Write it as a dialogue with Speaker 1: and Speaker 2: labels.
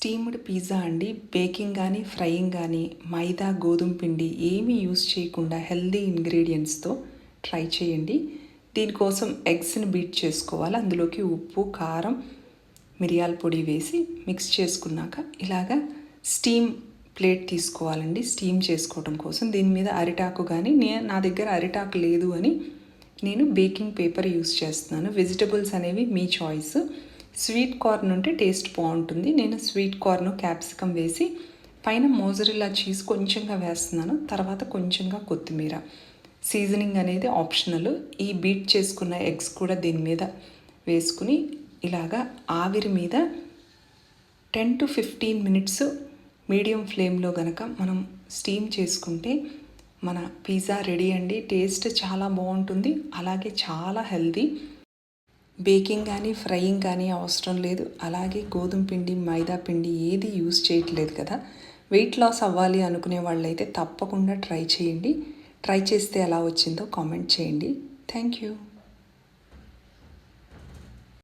Speaker 1: Steamed pizza అండి. Baking కానీ frying కానీ మైదా గోధుమ పిండి ఏమీ యూస్ చేయకుండా హెల్దీ ఇంగ్రీడియంట్స్తో ట్రై చేయండి. దీనికోసం ఎగ్స్ని బీట్ చేసుకోవాలి. అందులోకి ఉప్పు కారం మిరియాల పొడి వేసి మిక్స్ చేసుకున్నాక ఇలాగా స్టీమ్ ప్లేట్ తీసుకోవాలండి. స్టీమ్ చేసుకోవడం కోసం దీని మీద అరిటాకు కానీ నా దగ్గర అరిటాకు లేదు అని నేను బేకింగ్ పేపర్ యూస్ చేస్తున్నాను. వెజిటబుల్స్ అనేవి మీ చాయిస్. స్వీట్ కార్న్ ఉంటే టేస్ట్ బాగుంటుంది. నేను స్వీట్ కార్న్ క్యాప్సికమ్ వేసి పైన మోజరెల్లా చీజ్ కొంచెంగా వేస్తున్నాను. తర్వాత కొంచెంగా కొత్తిమీర. సీజనింగ్ అనేది ఆప్షనల్. ఈ బీట్ చేసుకున్న ఎగ్స్ కూడా దీని మీద వేసుకుని ఇలాగా ఆవిరి మీద 10 to 15 మినిట్స్ మీడియం ఫ్లేమ్లో గనక మనం స్టీమ్ చేసుకుంటే మన పిజ్జా రెడీ అండి. టేస్ట్ చాలా బాగుంటుంది, అలాగే చాలా హెల్దీ. బేకింగ్ కానీ ఫ్రైయింగ్ కానీ అవసరం లేదు. అలాగే గోధుమ పిండి మైదా పిండి ఏది యూస్ చేయట్లేదు కదా. వెయిట్ లాస్ అవ్వాలి అనుకునే వాళ్ళైతే తప్పకుండా ట్రై చేయండి. ట్రై చేస్తే ఎలా వచ్చిందో కామెంట్ చేయండి. Thank you.